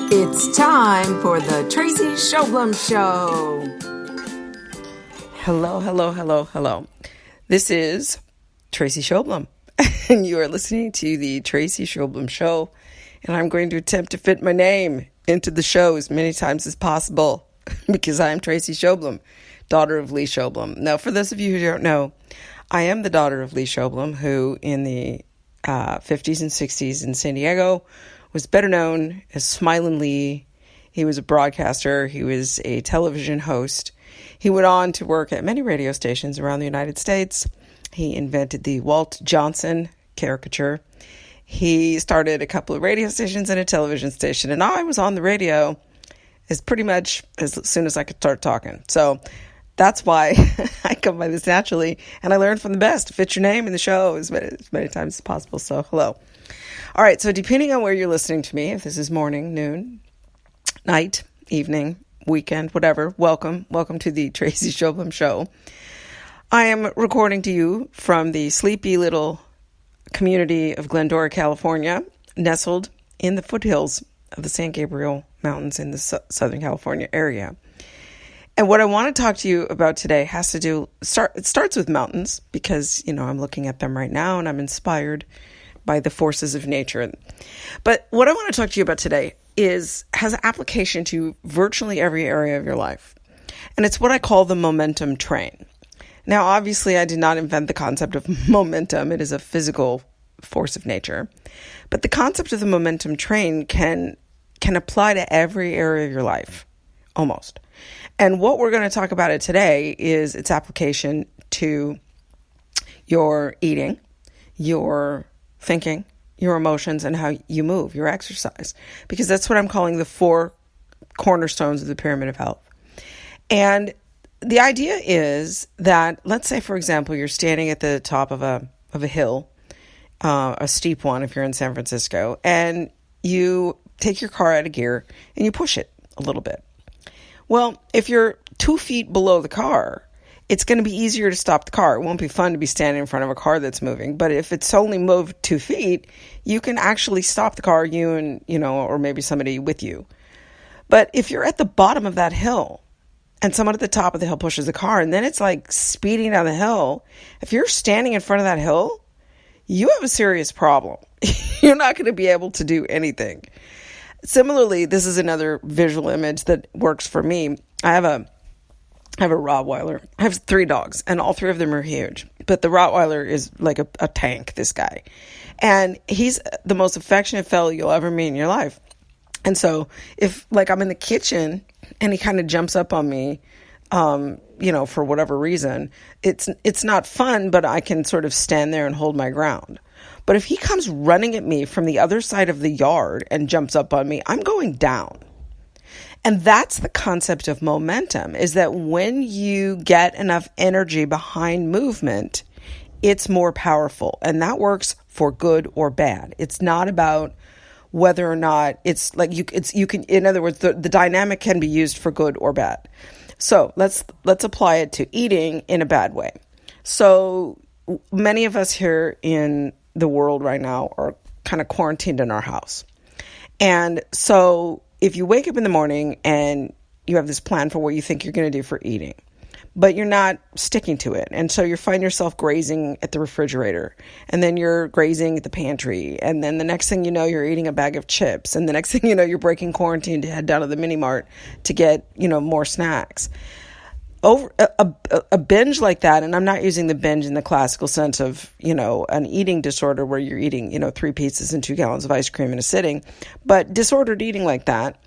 It's time for the Traci Shoblom Show. Hello. This is Traci Shoblom, and you are listening to the Traci Shoblom Show, and I'm going to attempt to fit my name into the show as many times as possible because I am Traci Shoblom, daughter of Lee Shoblom. Now, for those of you who don't know, I am the daughter of Lee Shoblom, who in the 50s and 60s in San Diego was better known as Smilin' Lee. He was a broadcaster. He was a television host. He went on to work at many radio stations around the United States. He invented the Walt Johnson caricature. He started a couple of radio stations and a television station, and I was on the radio as pretty much as soon as I could start talking. So that's why I come by this naturally, and I learned from the best to fit your name in the show as many times as possible. So hello. All right, so depending on where you're listening to me, if this is morning, noon, night, evening, weekend, whatever, welcome to the Traci Shoblom Show. I am recording to you from the sleepy little community of Glendora, California, nestled in the foothills of the San Gabriel Mountains in the Southern California area. And what I want to talk to you about today it starts with mountains because, I'm looking at them right now and I'm inspired by the forces of nature. But what I want to talk to you about today has application to virtually every area of your life. And it's what I call the momentum train. Now, obviously, I did not invent the concept of momentum. It is a physical force of nature. But the concept of the momentum train can apply to every area of your life, almost. And what we're going to talk about today is its application to your eating, your thinking, your emotions, and how you move, your exercise. Because that's what I'm calling the 4 cornerstones of the pyramid of health. And the idea is that, let's say, for example, you're standing at the top of a hill, a steep one if you're in San Francisco, and you take your car out of gear and you push it a little bit. Well, if you're 2 feet below the car, it's going to be easier to stop the car. It won't be fun to be standing in front of a car that's moving. But if it's only moved 2 feet, you can actually stop the car, you and, or maybe somebody with you. But if you're at the bottom of that hill and someone at the top of the hill pushes the car and then it's like speeding down the hill, if you're standing in front of that hill, you have a serious problem. You're not going to be able to do anything. Similarly, this is another visual image that works for me. I have a Rottweiler. I have 3 dogs, and all 3 of them are huge. But the Rottweiler is like a tank, this guy. And he's the most affectionate fellow you'll ever meet in your life. And so if, I'm in the kitchen and he kind of jumps up on me, for whatever reason, it's not fun, but I can sort of stand there and hold my ground. But if he comes running at me from the other side of the yard and jumps up on me, I'm going down. And that's the concept of momentum, is that when you get enough energy behind movement, it's more powerful. And that works for good or bad. It's not about whether or not you can, in other words, the dynamic can be used for good or bad. So let's apply it to eating in a bad way. So many of us here in the world right now are kind of quarantined in our house. And so if you wake up in the morning and you have this plan for what you think you're going to do for eating, but you're not sticking to it. And so you find yourself grazing at the refrigerator, and then you're grazing at the pantry. And then the next thing you know, you're eating a bag of chips. And the next thing you know, you're breaking quarantine to head down to the mini mart to get, more snacks. Over a binge like that, and I'm not using the binge in the classical sense of, an eating disorder where you're eating, 3 pizzas and 2 gallons of ice cream in a sitting, but disordered eating like that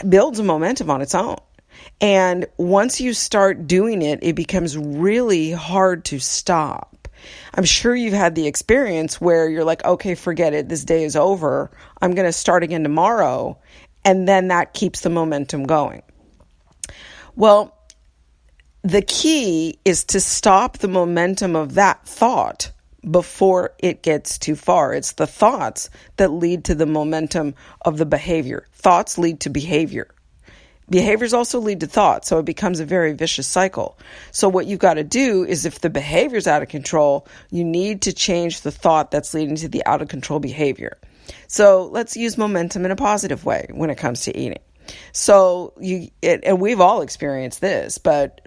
builds a momentum on its own. And once you start doing it, it becomes really hard to stop. I'm sure you've had the experience where you're like, okay, forget it. This day is over. I'm going to start again tomorrow. And then that keeps the momentum going. Well, the key is to stop the momentum of that thought before it gets too far. It's the thoughts that lead to the momentum of the behavior. Thoughts lead to behavior. Behaviors also lead to thoughts, so it becomes a very vicious cycle. So what you've got to do is, if the behavior's out of control, you need to change the thought that's leading to the out of control behavior. So let's use momentum in a positive way when it comes to eating. So and we've all experienced this, but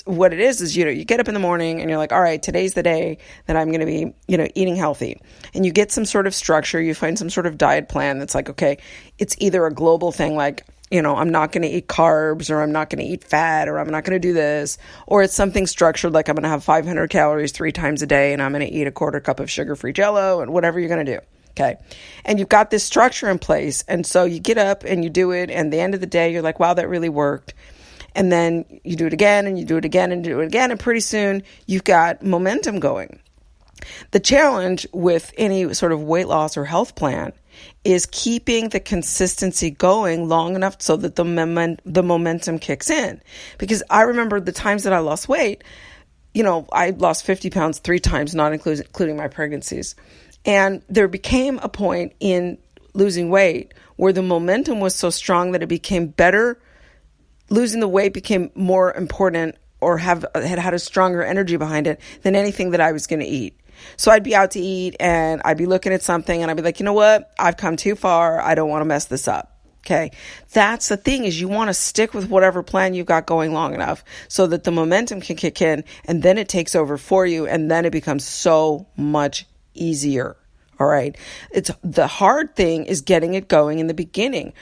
what it is, you get up in the morning and you're like, all right, today's the day that I'm going to be, eating healthy. And you get some sort of structure, you find some sort of diet plan that's like, okay, it's either a global thing like, I'm not going to eat carbs, or I'm not going to eat fat, or I'm not going to do this, or it's something structured like I'm going to have 500 calories 3 times a day and I'm going to eat a quarter cup of sugar-free Jell-O and whatever you're going to do. Okay. And you've got this structure in place. And so you get up and you do it. And at the end of the day, you're like, wow, that really worked. And then you do it again and you do it again and do it again. And pretty soon you've got momentum going. The challenge with any sort of weight loss or health plan is keeping the consistency going long enough so that the momentum kicks in. Because I remember the times that I lost weight, I lost 50 pounds 3 times, not including my pregnancies. And there became a point in losing weight where the momentum was so strong that it became better. Losing the weight became more important, or had a stronger energy behind it than anything that I was going to eat. So I'd be out to eat and I'd be looking at something and I'd be like, you know what? I've come too far. I don't want to mess this up. Okay. That's the thing, is you want to stick with whatever plan you've got going long enough so that the momentum can kick in, and then it takes over for you. And then it becomes so much easier. All right. It's the hard thing is getting it going in the beginning.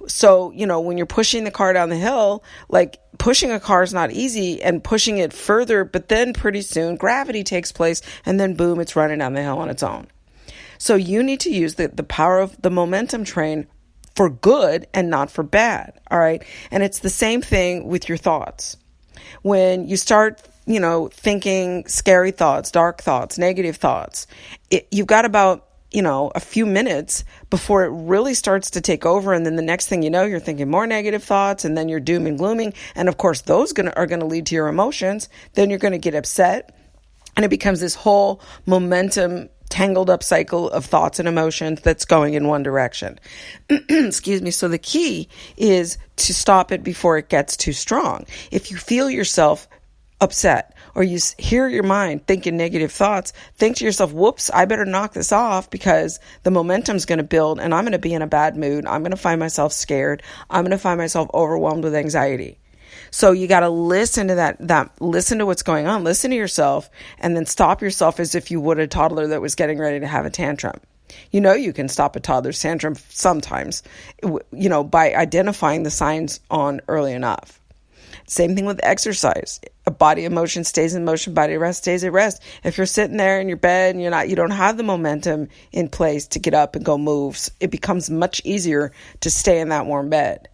So, when you're pushing the car down the hill, like pushing a car is not easy, and pushing it further, but then pretty soon gravity takes place and then boom, it's running down the hill on its own. So you need to use the power of the momentum train for good and not for bad. All right. And it's the same thing with your thoughts. When you start thinking scary thoughts, dark thoughts, negative thoughts, you've got about, a few minutes before it really starts to take over. And then the next thing you know, you're thinking more negative thoughts, and then you're doom and glooming. And of course, those are going to lead to your emotions. Then you're going to get upset, and it becomes this whole momentum tangled up cycle of thoughts and emotions that's going in one direction. Excuse me. So the key is to stop it before it gets too strong. If you feel yourself upset, or you hear your mind thinking negative thoughts, think to yourself, whoops, I better knock this off, because the momentum's going to build and I'm going to be in a bad mood. I'm going to find myself scared. I'm going to find myself overwhelmed with anxiety. So you got to listen to that, listen to what's going on, listen to yourself, and then stop yourself as if you would a toddler that was getting ready to have a tantrum. You can stop a toddler's tantrum sometimes, by identifying the signs on early enough. Same thing with exercise. A body in motion stays in motion, body at rest stays at rest. If you're sitting there in your bed and you don't have the momentum in place to get up and go move, it becomes much easier to stay in that warm bed.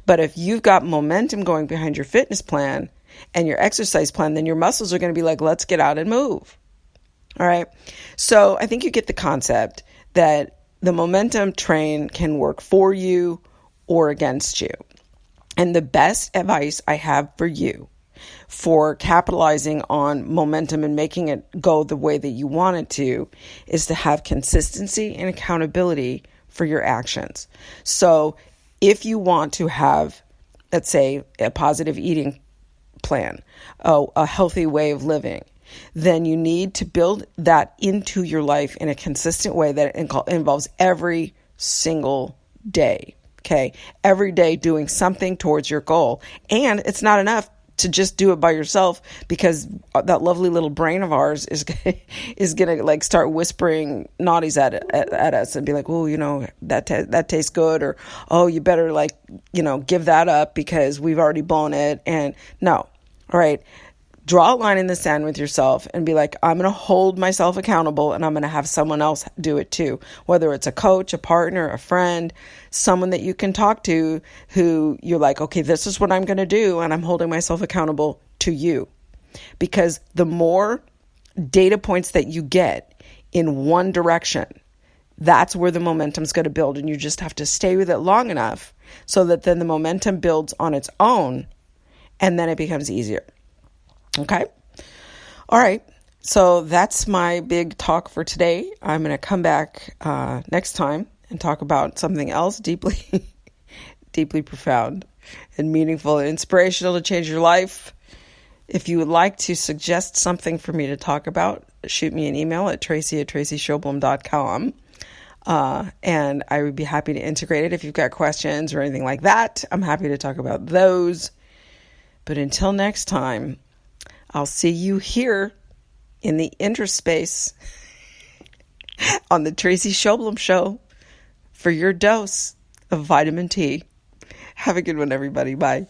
But if you've got momentum going behind your fitness plan and your exercise plan, then your muscles are going to be like, let's get out and move. All right. So I think you get the concept that the momentum train can work for you or against you. And the best advice I have for you for capitalizing on momentum and making it go the way that you want it to is to have consistency and accountability for your actions. So if you want to have, let's say, a positive eating plan, a healthy way of living, then you need to build that into your life in a consistent way that involves every single day. Okay, every day doing something towards your goal. And it's not enough to just do it by yourself, because that lovely little brain of ours is going to start whispering naughties at us and be like, oh, that tastes good, or, oh, you better give that up because we've already blown it. And no, all right. Draw a line in the sand with yourself and be like, I'm going to hold myself accountable, and I'm going to have someone else do it too. Whether it's a coach, a partner, a friend, someone that you can talk to who you're like, okay, this is what I'm going to do, and I'm holding myself accountable to you. Because the more data points that you get in one direction, that's where the momentum's going to build. And you just have to stay with it long enough so that then the momentum builds on its own, and then it becomes easier. Okay. All right. So that's my big talk for today. I'm going to come back next time and talk about something else deeply, deeply profound and meaningful and inspirational to change your life. If you would like to suggest something for me to talk about, shoot me an email at Traci@TraciShoblom.com. And I would be happy to integrate it. If you've got questions or anything like that, I'm happy to talk about those. But until next time, I'll see you here in the interspace on the Traci Shoblom Show for your dose of vitamin T. Have a good one, everybody. Bye.